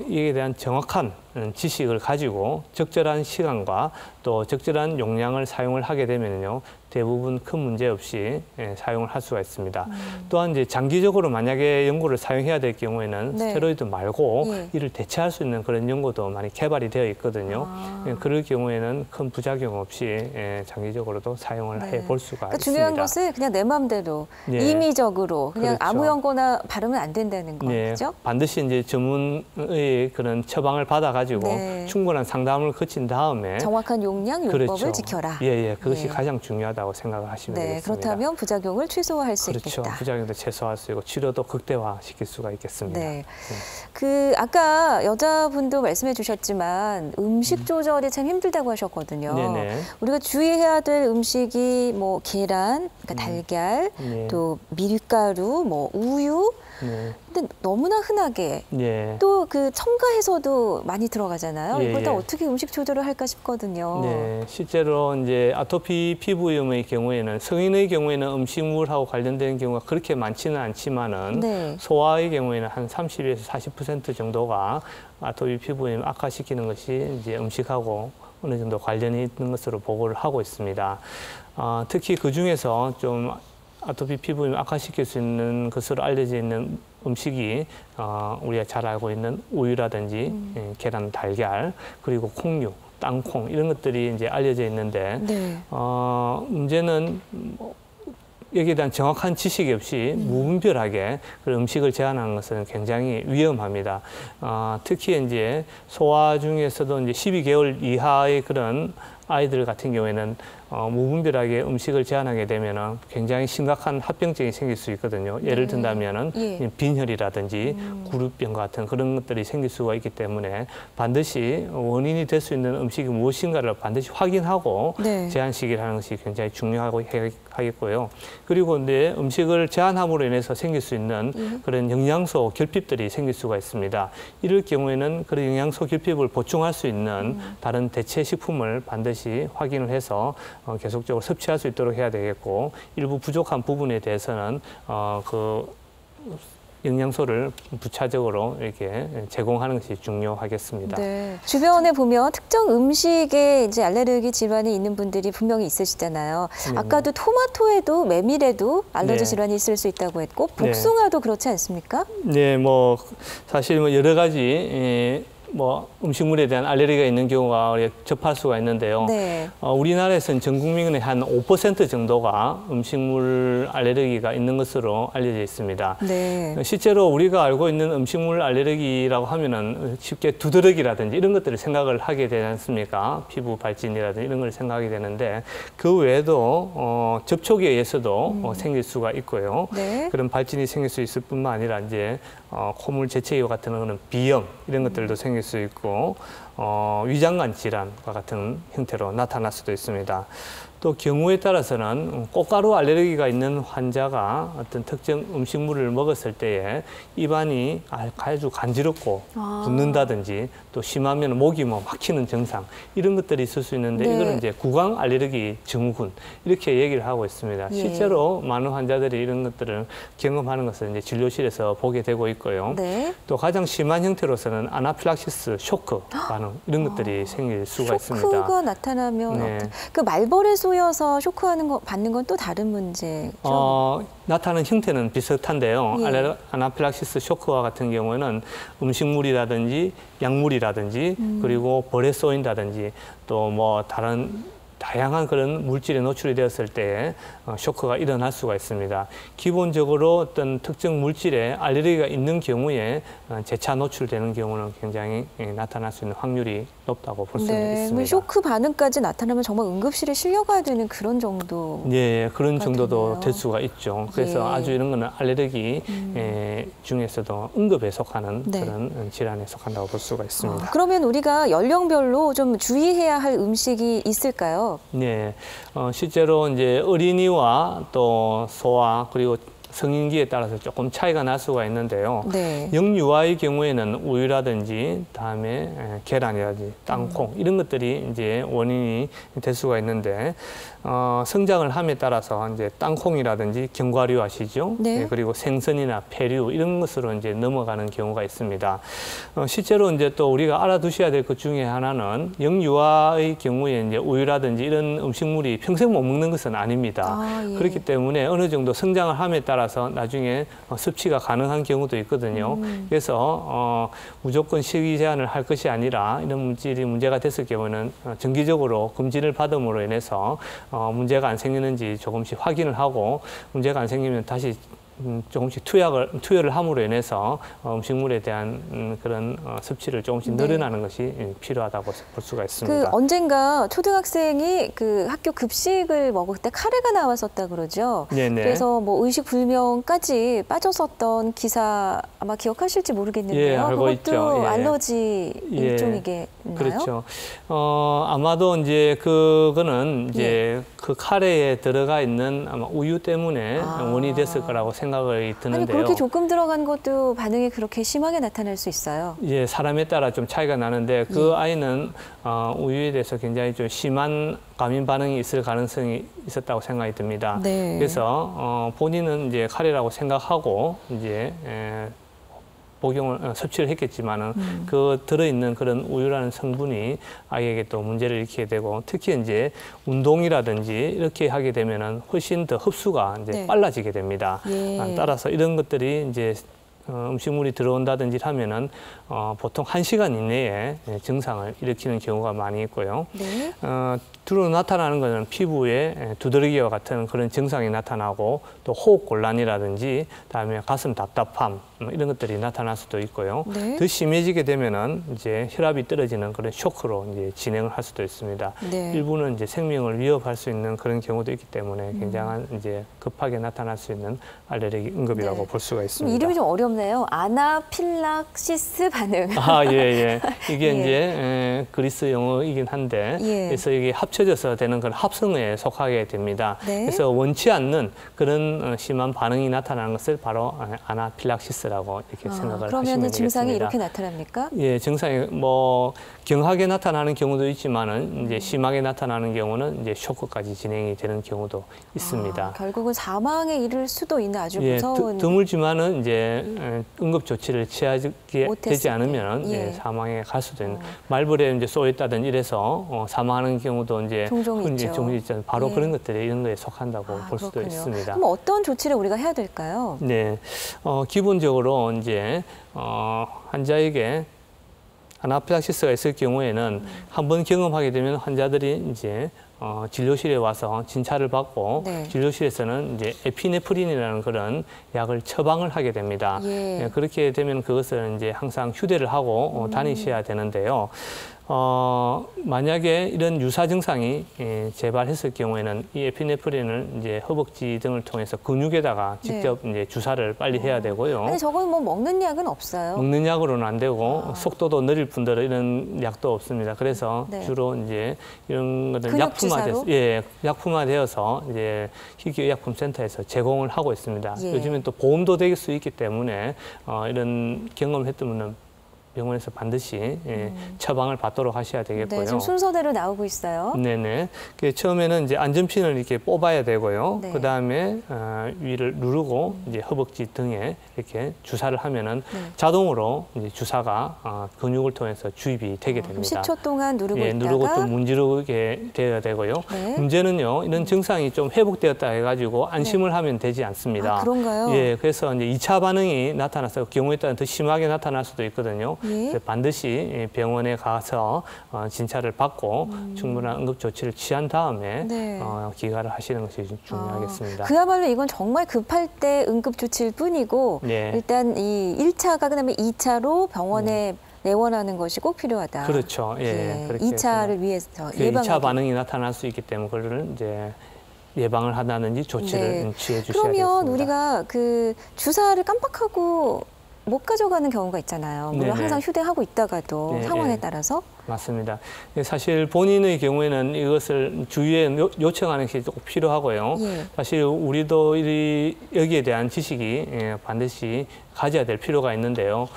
이에 대한 정확한 지식을 가지고 적절한 시간과 또 적절한 용량을 사용을 하게 되면요 대부분 큰 문제 없이 사용을 할 수가 있습니다. 또한 이제 장기적으로 만약에 연고를 사용해야 될 경우에는 네. 스테로이드 말고 예. 이를 대체할 수 있는 그런 연고도 많이 개발이 되어 있거든요. 그럴 경우에는 큰 부작용 없이 장기적으로도 사용을 네. 해볼 수가 그러니까 있습니다. 중요한 것은 그냥 내 마음대로 예. 임의적으로 그냥 그렇죠. 아무 연고나 바르면 안 된다는 네, 거죠? 반드시 이제 전문의 그런 처방을 받아가지고 네. 충분한 상담을 거친 다음에 정확한 용량, 용법을 그렇죠. 지켜라. 예, 그것이 예. 가장 중요하다고 생각을 하시면 네, 되겠습니다. 그렇다면 부작용을 최소화할 수 그렇죠. 있겠다. 부작용도 최소화할 수 있고 치료도 극대화시킬 수가 있겠습니다. 네. 그 아까 여자분도 말씀해 주셨지만 음식 조절이 참 힘들다고 하셨거든요. 네네. 우리가 주의해야 될 음식이 뭐 계란, 그러니까 달걀, 네. 또 밀가루, 뭐 우유. 네. 근데 너무나 흔하게 네. 또 그 첨가해서도 많이 들어가잖아요. 예, 이걸 다 예. 어떻게 음식 조절을 할까 싶거든요. 네, 실제로 이제 아토피 피부염의 경우에는 성인의 경우에는 음식물하고 관련된 경우가 그렇게 많지는 않지만은 네. 소아의 경우에는 한 30에서 40% 정도가 아토피 피부염을 악화시키는 것이 이제 음식하고 어느 정도 관련이 있는 것으로 보고를 하고 있습니다. 특히 그 중에서 좀 아토피 피부염을 악화시킬 수 있는 것으로 알려져 있는 음식이 우리가 잘 알고 있는 우유라든지 계란, 달걀, 그리고 콩류, 땅콩 이런 것들이 이제 알려져 있는데 네. 문제는 여기에 대한 정확한 지식이 없이 무분별하게 그 음식을 제한하는 것은 굉장히 위험합니다. 특히 이제 소아 중에서도 이제 12개월 이하의 그런 아이들 같은 경우에는 무분별하게 음식을 제한하게 되면은 굉장히 심각한 합병증이 생길 수 있거든요. 예를 든다면은 예. 빈혈이라든지 구루병 같은 그런 것들이 생길 수가 있기 때문에 반드시 원인이 될 수 있는 음식이 무엇인가를 반드시 확인하고 네. 제한 시기를 하는 것이 굉장히 중요하고 하겠고요. 그리고 이제 음식을 제한함으로 인해서 생길 수 있는 그런 영양소 결핍들이 생길 수가 있습니다. 이럴 경우에는 그런 영양소 결핍을 보충할 수 있는 다른 대체 식품을 반드시 확인을 해서 계속적으로 섭취할 수 있도록 해야 되겠고 일부 부족한 부분에 대해서는 그 영양소를 부차적으로 이렇게 제공하는 것이 중요하겠습니다. 네. 주변에 보면 특정 음식에 이제 알레르기 질환이 있는 분들이 분명히 있으시잖아요. 아까도 토마토에도 메밀에도 알러지 네. 질환이 있을 수 있다고 했고 복숭아도 그렇지 않습니까? 네, 뭐 사실 뭐 여러 가지 뭐 음식물에 대한 알레르기가 있는 경우가 접할 수가 있는데요. 네. 우리나라에서는 전 국민의 한 5% 정도가 음식물 알레르기가 있는 것으로 알려져 있습니다. 네. 실제로 우리가 알고 있는 음식물 알레르기라고 하면은 쉽게 두드러기라든지 이런 것들을 생각을 하게 되지 않습니까? 피부 발진이라든지 이런 걸 생각하게 되는데 그 외에도 접촉에 의해서도 생길 수가 있고요. 네. 그런 발진이 생길 수 있을 뿐만 아니라 이제 콧물 재채기와 같은 그런 비염 이런 것들도 생길 수 있고 위장관 질환과 같은 형태로 나타날 수도 있습니다. 또 경우에 따라서는 꽃가루 알레르기가 있는 환자가 어떤 특정 음식물을 먹었을 때에 입안이 아주 간지럽고 붓는다든지 또 심하면 목이 뭐 막히는 증상 이런 것들이 있을 수 있는데 네. 이거는 이제 구강 알레르기 증후군 이렇게 얘기를 하고 있습니다. 예. 실제로 많은 환자들이 이런 것들을 경험하는 것을 이제 진료실에서 보게 되고 있고요. 네. 또 가장 심한 형태로서는 아나필락시스 쇼크 반응 이런 것들이 생길 수가 있습니다. 쇼크가 나타나면 네. 그 말벌에 쏘여서 쇼크하는 거 받는 건 또 다른 문제죠. 나타나는 형태는 비슷한데요. 예. 아나필락시스 쇼크와 같은 경우에는 음식물이라든지 약물이라든지 그리고 벌에 쏘인다든지 또 뭐 다른 다양한 그런 물질에 노출이 되었을 때 쇼크가 일어날 수가 있습니다. 기본적으로 어떤 특정 물질에 알레르기가 있는 경우에 재차 노출되는 경우는 굉장히 나타날 수 있는 확률이 높다고 볼 수 네. 있습니다. 쇼크 반응까지 나타나면 정말 응급실에 실려가야 되는 그런 정도. 예, 그런 정도도 되네요. 될 수가 있죠. 그래서 예. 아주 이런 거는 알레르기 중에서도 응급에 속하는 네. 그런 질환에 속한다고 볼 수가 있습니다. 그러면 우리가 연령별로 좀 주의해야 할 음식이 있을까요? 네, 실제로 이제 어린이와 또 소아 그리고 성인기에 따라서 조금 차이가 날 수가 있는데요. 네. 영유아의 경우에는 우유라든지 다음에 계란이라든지 땅콩 이런 것들이 이제 원인이 될 수가 있는데 성장을 함에 따라서 이제 땅콩이라든지 견과류 아시죠? 네. 그리고 생선이나 폐류 이런 것으로 이제 넘어가는 경우가 있습니다. 실제로 이제 또 우리가 알아두셔야 될 것 중에 하나는 영유아의 경우에 이제 우유라든지 이런 음식물이 평생 못 먹는 것은 아닙니다. 예. 그렇기 때문에 어느 정도 성장을 함에 따라서 나중에 섭취가 가능한 경우도 있거든요. 그래서 무조건 식이 제한을 할 것이 아니라 이런 물질이 문제가 됐을 경우는 정기적으로 검진을 받음으로 인해서 문제가 안 생기는지 조금씩 확인을 하고 문제가 안 생기면 다시 조금씩 투여를 함으로 인해서 음식물에 대한 그런 섭취를 조금씩 늘어나는 것이 필요하다고 볼 수가 있습니다. 그 언젠가 초등학생이 그 학교 급식을 먹을 때 카레가 나왔었다 그러죠. 네네. 그래서 뭐 의식 불명까지 빠졌었던 기사 아마 기억하실지 모르겠는데요. 예, 알고 그것도 있죠. 예. 알러지 일종이겠나요? 그렇죠. 아마도 이제 그거는 이제 그 카레에 들어가 있는 아마 우유 때문에 원인이 됐을 거라고 생각이 드는데요. 아니 그렇게 조금 들어간 것도 반응이 그렇게 심하게 나타날 수 있어요. 예, 사람에 따라 좀 차이가 나는데 그 아이는 우유에 대해서 굉장히 좀 심한 과민 반응이 있을 가능성이 있었다고 생각이 듭니다. 네. 그래서 본인은 이제 카레라고 생각하고 이제 섭취를 했겠지만은 그 들어있는 그런 우유라는 성분이 아이에게 또 문제를 일으키게 되고 특히 이제 운동이라든지 이렇게 하게 되면은 훨씬 더 흡수가 이제 빨라지게 됩니다. 예. 따라서 이런 것들이 이제 음식물이 들어온다든지 하면은 보통 1시간 이내에 증상을 일으키는 경우가 많이 있고요. 네. 주로 나타나는 것은 피부에 두드러기와 같은 그런 증상이 나타나고 또 호흡 곤란이라든지 다음에 가슴 답답함 이런 것들이 나타날 수도 있고요. 네. 더 심해지게 되면은 이제 혈압이 떨어지는 그런 쇼크로 이제 진행을 할 수도 있습니다. 네. 일부는 이제 생명을 위협할 수 있는 그런 경우도 있기 때문에 굉장한 이제 급하게 나타날 수 있는 알레르기 응급이라고 볼 수가 있습니다. 이름이 좀 어렵네요. 아나필락시스 반응. 예. 이게 예. 이제 그리스 영어이긴 한데 그래서 이게 합쳐져서 되는 그런 합성어에 속하게 됩니다. 네. 그래서 원치 않는 그런 심한 반응이 나타나는 것을 바로 아나필락시스라고 이렇게 생각을 하시면 되겠습니다. 그러면 증상이 이렇게 나타납니까? 예, 증상이 뭐 경하게 나타나는 경우도 있지만은 이제 심하게 나타나는 경우는 이제 쇼크까지 진행이 되는 경우도 있습니다. 결국은 사망에 이를 수도 있는 아주 무서운. 드물지만은 이제 응급 조치를 취하게 되지 않으면 사망에 갈 수도 있는 말벌에 이제 쏘였다든지 이래서 사망하는 경우도 이제 종종 있죠. 바로 그런 것들이 이런 거에 속한다고 볼 수도 그렇군요. 있습니다. 그럼 어떤 조치를 우리가 해야 될까요? 네, 기본적으로 이제 환자에게 아나필락시스가 있을 경우에는 한번 경험하게 되면 환자들이 이제 진료실에 와서 진찰을 받고 진료실에서는 이제 에피네프린이라는 그런 약을 처방을 하게 됩니다. 그렇게 되면 그것을 이제 항상 휴대를 하고 다니셔야 되는데요. 만약에 이런 유사 증상이 재발했을 경우에는 이 에피네프린을 이제 허벅지 등을 통해서 근육에다가 직접 이제 주사를 빨리 해야 되고요. 아니, 저건 뭐 먹는 약은 없어요? 먹는 약으로는 안 되고 속도도 느릴 뿐더러 이런 약도 없습니다. 그래서 네. 주로 이제 이런 것들 근육 약품화되어서 이제 희귀의약품센터에서 제공을 하고 있습니다. 예. 요즘엔 또 보험도 될 수 있기 때문에 이런 경험을 했던 분은 병원에서 반드시 처방을 받도록 하셔야 되겠고요. 네, 지금 순서대로 나오고 있어요. 네네. 처음에는 이제 안전핀을 이렇게 뽑아야 되고요. 네. 그 다음에 위를 누르고 이제 허벅지 등에 이렇게 주사를 하면은 자동으로 이제 주사가 근육을 통해서 주입이 되게 됩니다. 10초 동안 누르고 있다가 누르고 또 문지르게 되어야 되고요. 네. 문제는요, 이런 증상이 좀 회복되었다 해가지고 안심을 하면 되지 않습니다. 아, 그런가요? 예, 그래서 이제 2차 반응이 나타나서 경우에 따라 더 심하게 나타날 수도 있거든요. 예. 반드시 병원에 가서 진찰을 받고 충분한 응급 조치를 취한 다음에 네. 귀가를 하시는 것이 중요하겠습니다. 그야말로 이건 정말 급할 때 응급 조치일 뿐이고 네. 일단 이 1차가 그다음에 2차로 병원에 내원하는 것이 꼭 필요하다. 그렇죠. 예. 그렇게 2차를 위해서 예방하기. 2차 반응이 나타날 수 있기 때문에 그걸 이제 예방을 하다든지 조치를 취해 주셔야 되겠습니다. 그러면 우리가 그 주사를 깜빡하고 못 가져가는 경우가 있잖아요. 물론 네네. 항상 휴대하고 있다가도 네, 상황에 네. 따라서. 맞습니다. 사실 본인의 경우에는 이것을 주위에 요청하는 것이 꼭 필요하고요. 예. 사실 우리도 여기에 대한 지식이 반드시 가져야 될 필요가 있는데요.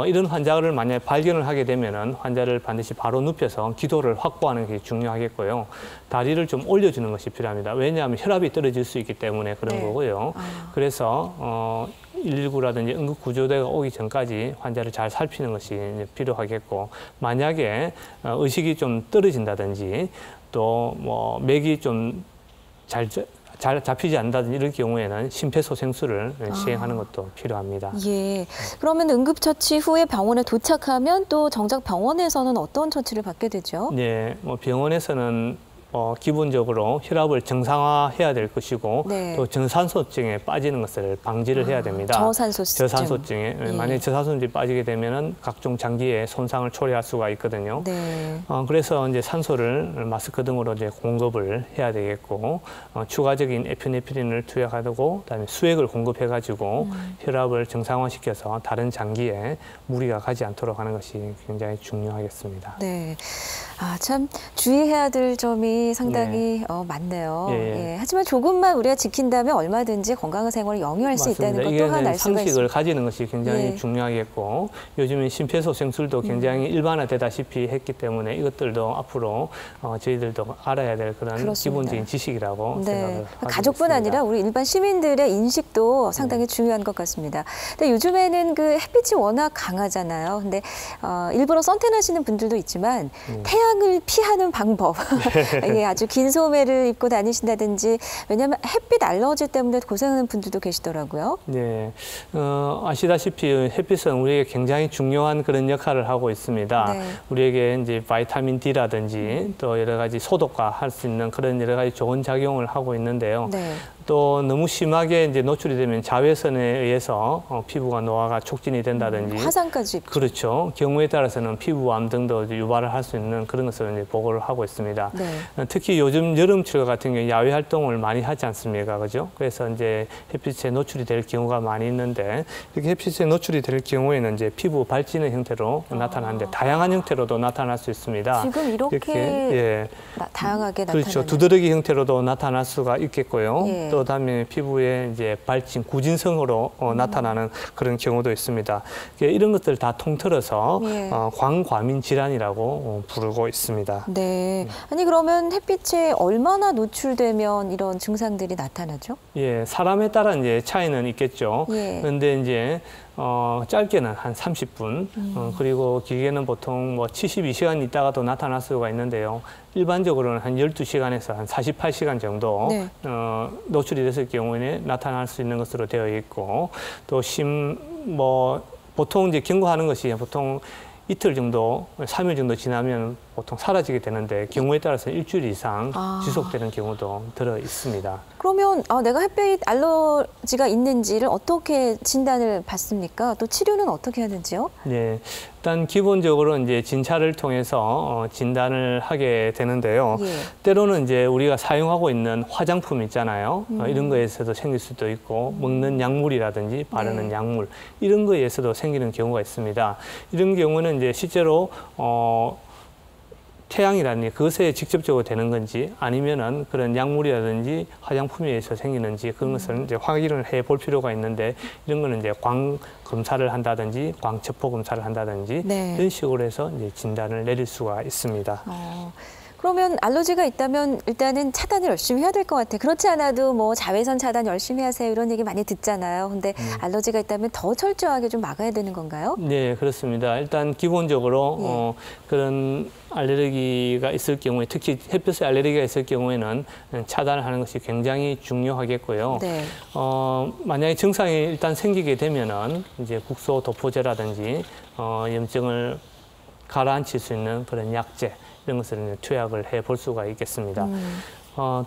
이런 환자를 만약에 발견을 하게 되면은 환자를 반드시 바로 눕혀서 기도를 확보하는 것이 중요하겠고요. 다리를 좀 올려주는 것이 필요합니다. 왜냐하면 혈압이 떨어질 수 있기 때문에 그런 네. 거고요. 그래서 119라든지 응급구조대가 오기 전까지 환자를 잘 살피는 것이 필요하겠고, 만약에 의식이 좀 떨어진다든지 또 뭐 맥이 좀 잘 잡히지 않는다든지 이럴 경우에는 심폐소생술을 시행하는 것도 필요합니다. 예. 그러면 응급처치 후에 병원에 도착하면 또 정작 병원에서는 어떤 처치를 받게 되죠? 네, 뭐 병원에서는 기본적으로 혈압을 정상화해야 될 것이고 네. 또 저산소증에 빠지는 것을 방지를 해야 됩니다. 저산소증에 만약에 저산소증이 빠지게 되면은 각종 장기에 손상을 초래할 수가 있거든요. 네. 그래서 이제 산소를 마스크 등으로 이제 공급을 해야 되겠고 추가적인 에피네프린을 투약하고 그다음에 수액을 공급해가지고 혈압을 정상화시켜서 다른 장기에 무리가 가지 않도록 하는 것이 굉장히 중요하겠습니다. 네. 아, 참 주의해야 될 점이 상당히 많네요. 예. 하지만 조금만 우리가 지킨다면 얼마든지 건강한 생활을 영위할 수 있다는 것 또한 알 수가 있습니다. 상식을 가지는 것이 굉장히 중요하겠고 요즘에 심폐소생술도 굉장히 일반화되다시피 했기 때문에 이것들도 앞으로 저희들도 알아야 될 그런 그렇습니다. 기본적인 지식이라고 생각을 하고 가족뿐 있습니다. 아니라 우리 일반 시민들의 인식도 상당히 중요한 것 같습니다. 근데 요즘에는 그 햇빛이 워낙 강하잖아요. 근데 일부러 선탠하시는 분들도 있지만 태양을 피하는 방법. 예, 아주 긴 소매를 입고 다니신다든지 왜냐하면 햇빛 알러지 때문에 고생하는 분들도 계시더라고요. 네, 아시다시피 햇빛은 우리에게 굉장히 중요한 그런 역할을 하고 있습니다. 네. 우리에게 이제 바이타민 D라든지 또 여러 가지 소독과 할 수 있는 그런 여러 가지 좋은 작용을 하고 있는데요. 네. 또 너무 심하게 이제 노출이 되면 자외선에 의해서 피부가 노화가 촉진이 된다든지 화상까지. 그렇죠. 경우에 따라서는 피부암 등도 유발을 할 수 있는 그런 것을 이제 보고를 하고 있습니다. 네. 특히 요즘 여름철 같은 경우 야외 활동을 많이 하지 않습니까, 그죠? 그래서 이제 햇빛에 노출이 될 경우가 많이 있는데 이렇게 햇빛에 노출이 될 경우에는 이제 피부 발진의 형태로 나타나는데 다양한 형태로도 나타날 수 있습니다. 지금 이렇게 다양하게 나타나는. 그렇죠. 두드러기 형태로도 나타날 수가 있겠고요. 예. 또 다음에 피부에 이제 발진, 구진성으로 나타나는 그런 경우도 있습니다. 이런 것들 다 통틀어서 광과민 질환이라고 부르고 있습니다. 네. 아니 그러면 햇빛에 얼마나 노출되면 이런 증상들이 나타나죠? 예, 사람에 따라 이제 차이는 있겠죠. 예. 그런데 이제 짧게는 한 30분, 그리고 길게는 보통 뭐 72시간 있다가도 나타날 수가 있는데요. 일반적으로는 한 12시간에서 한 48시간 정도 네. 노출이 됐을 경우에 나타날 수 있는 것으로 되어 있고, 또 보통 이제 경고하는 것이 보통 이틀 정도, 3일 정도 지나면 보통 사라지게 되는데 경우에 따라서는 일주일 이상 지속되는 경우도 들어 있습니다. 그러면 내가 햇빛 알러지가 있는지를 어떻게 진단을 받습니까? 또 치료는 어떻게 하는지요? 네, 일단 기본적으로 이제 진찰을 통해서 진단을 하게 되는데요. 예. 때로는 이제 우리가 사용하고 있는 화장품 있잖아요. 이런 거에서도 생길 수도 있고 먹는 약물이라든지 바르는 네. 약물 이런 거에서도 생기는 경우가 있습니다. 이런 경우는 이제 실제로 태양이라든지 그것에 직접적으로 되는 건지 아니면은 그런 약물이라든지 화장품에 의해서 생기는지 그런 것을 이제 확인을 해볼 필요가 있는데 이런 거는 이제 광 검사를 한다든지 광 첩보 검사를 한다든지 네. 이런 식으로 해서 이제 진단을 내릴 수가 있습니다. 그러면 알러지가 있다면 일단은 차단을 열심히 해야 될 것 같아요. 그렇지 않아도 뭐 자외선 차단 열심히 하세요 이런 얘기 많이 듣잖아요. 근데 알러지가 있다면 더 철저하게 좀 막아야 되는 건가요? 네, 그렇습니다. 일단 기본적으로 그런 알레르기가 있을 경우에 특히 햇볕에 알레르기가 있을 경우에는 차단을 하는 것이 굉장히 중요하겠고요. 네. 만약에 증상이 일단 생기게 되면은 이제 국소 도포제라든지 염증을 가라앉힐 수 있는 그런 약제 이런 것을 투약을 해볼 수가 있겠습니다.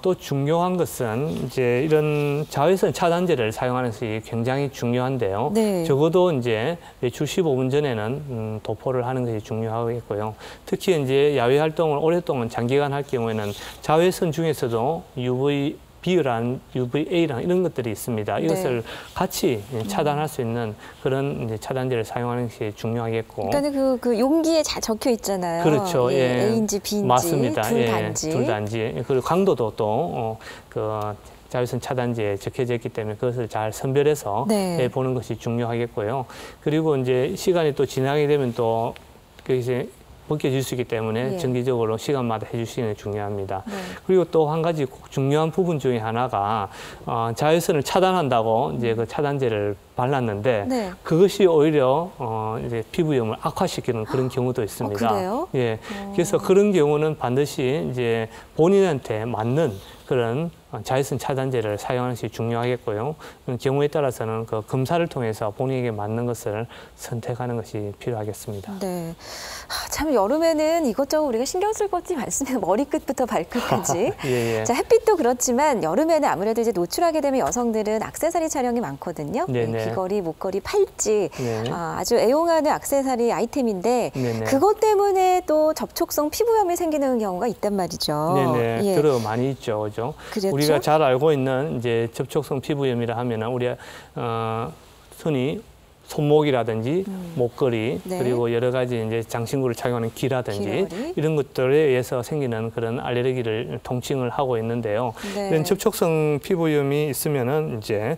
또 중요한 것은 이제 이런 자외선 차단제를 사용하는 것이 굉장히 중요한데요. 네. 적어도 이제 외출 15분 전에는 도포를 하는 것이 중요하겠고요. 특히 이제 야외 활동을 오랫동안 장기간 할 경우에는 자외선 중에서도 UVB랑 UVA랑 이런 것들이 있습니다. 이것을 같이 차단할 수 있는 그런 이제 차단제를 사용하는 것이 중요하겠고. 그러니까 그 용기에 잘 적혀 있잖아요. 그렇죠. 예. A인지 B인지 맞습니다. 둘 다인지. 둘 다인지. 그리고 강도도 또 자외선 차단제에 적혀져 있기 때문에 그것을 잘 선별해서 네. 보는 것이 중요하겠고요. 그리고 이제 시간이 또 지나게 되면 또 이제 벗겨질 수 있기 때문에 정기적으로 시간마다 해주시는 게 중요합니다. 네. 그리고 또 한 가지 꼭 중요한 부분 중에 하나가 자외선을 차단한다고 이제 그 차단제를 발랐는데 네. 그것이 오히려 이제 피부염을 악화시키는 그런 경우도 있습니다. 그래요? 예. 그래서 그런 경우는 반드시 이제 본인한테 맞는 그런 자외선 차단제를 사용하는 것이 중요하겠고요. 경우에 따라서는 그 검사를 통해서 본인에게 맞는 것을 선택하는 것이 필요하겠습니다. 네. 참 여름에는 이것저것 우리가 신경 쓸 것이 많습니다. 머리끝부터 발끝까지. 예, 예. 자, 햇빛도 그렇지만 여름에는 아무래도 이제 노출하게 되면 여성들은 액세서리 촬영이 많거든요. 네네. 귀걸이, 목걸이, 팔찌. 네. 아주 애용하는 액세서리 아이템인데 네네. 그것 때문에 또 접촉성 피부염이 생기는 경우가 있단 말이죠. 네네. 예. 들어 많이 있죠, 그죠? 그렇죠? 우리가 잘 알고 있는 이제 접촉성 피부염이라 하면은 우리가 흔히 손목이라든지 목걸이 네. 그리고 여러 가지 이제 장신구를 착용하는 귀라든지 귀걸이. 이런 것들에 의해서 생기는 그런 알레르기를 통칭을 하고 있는데요. 네. 이런 접촉성 피부염이 있으면은 이제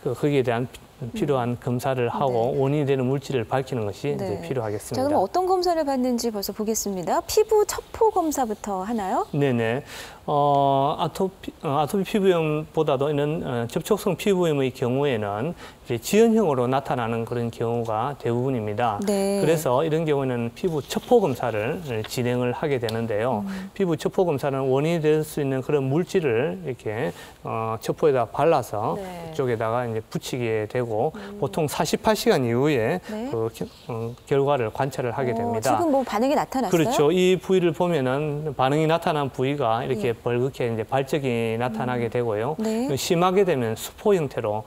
거기에 대한 필요한 검사를 하고 원인이 되는 물질을 밝히는 것이 이제 필요하겠습니다. 자, 그럼 어떤 검사를 받는지 벌써 보겠습니다. 피부 첩보 검사부터 하나요? 네네. 아토피 피부염보다도 이런 접촉성 피부염의 경우에는 이제 지연형으로 나타나는 그런 경우가 대부분입니다. 네. 그래서 이런 경우에는 피부 첩보 검사를 진행을 하게 되는데요. 피부 첩보 검사는 원인이 될 수 있는 그런 물질을 이렇게 첩보에다 발라서 그쪽에다가 이제 붙이게 되고 보통 48시간 이후에 그 결과를 관찰을 하게 됩니다. 지금 뭐 반응이 나타났어요? 그렇죠. 이 부위를 보면은 반응이 나타난 부위가 이렇게 벌겋게 이제 발적이 나타나게 되고요. 네. 심하게 되면 수포 형태로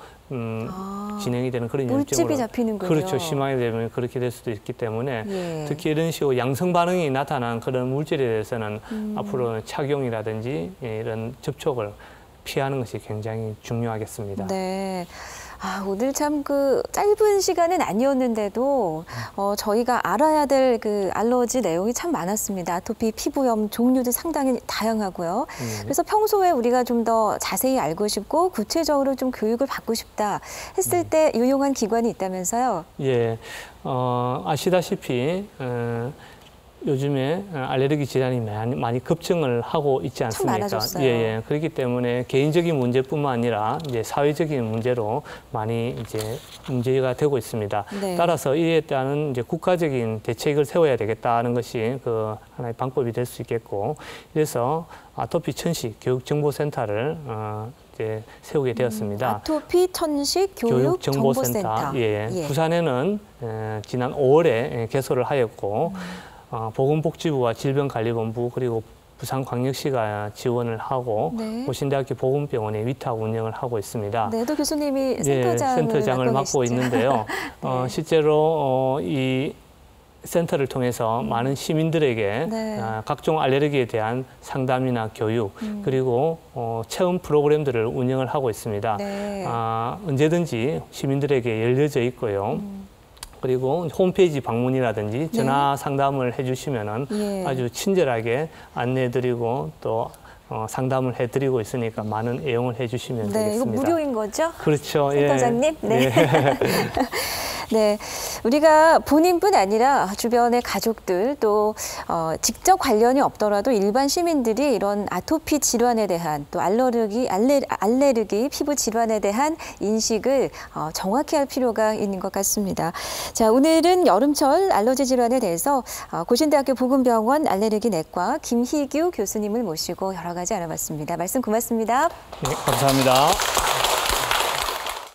진행이 되는 그런 물집이 잡히는군요. 그렇죠. 심하게 되면 그렇게 될 수도 있기 때문에 특히 이런 식으로 양성 반응이 나타난 그런 물질에 대해서는 앞으로 착용이라든지 이런 접촉을 피하는 것이 굉장히 중요하겠습니다. 네. 오늘 참 그 짧은 시간은 아니었는데도 저희가 알아야 될 그 알러지 내용이 참 많았습니다. 아토피 피부염 종류도 상당히 다양하고요. 그래서 평소에 우리가 좀 더 자세히 알고 싶고 구체적으로 좀 교육을 받고 싶다 했을 때 유용한 기관이 있다면서요? 예, 아시다시피 요즘에 알레르기 질환이 많이 급증을 하고 있지 않습니까? 참 많아졌어요. 예. 그렇기 때문에 개인적인 문제뿐만 아니라 이제 사회적인 문제로 많이 이제 문제가 되고 있습니다. 네. 따라서 이에 따른 이제 국가적인 대책을 세워야 되겠다는 것이 그 하나의 방법이 될 수 있겠고, 그래서 아토피 천식 교육정보센터를 이제 세우게 되었습니다. 아토피 천식 교육정보센터. 예. 부산에는 지난 5월에 개소를 하였고. 보건복지부와 질병관리본부 그리고 부산광역시가 지원을 하고 네. 고신대학교 보건병원에 위탁 운영을 하고 있습니다. 네, 또 교수님이 센터장을 맡고 있는데요. 네. 실제로 이 센터를 통해서 많은 시민들에게 네. 각종 알레르기에 대한 상담이나 교육 그리고 체험 프로그램들을 운영을 하고 있습니다. 네. 언제든지 시민들에게 열려져 있고요. 그리고 홈페이지 방문이라든지 전화 상담을 해주시면은 예. 아주 친절하게 안내해드리고 또 상담을 해드리고 있으니까 많은 애용을 해주시면 네, 되겠습니다. 이거 무료인 거죠? 그렇죠. 센터장님? 예. 네. 네, 우리가 본인뿐 아니라 주변의 가족들 또 직접 관련이 없더라도 일반 시민들이 이런 아토피 질환에 대한 또 알레르기 피부 질환에 대한 인식을 정확히 할 필요가 있는 것 같습니다. 자, 오늘은 여름철 알러지 질환에 대해서 고신대학교 보건병원 알레르기 내과 김희규 교수님을 모시고 여러 가지 알아봤습니다. 말씀 고맙습니다. 네, 감사합니다.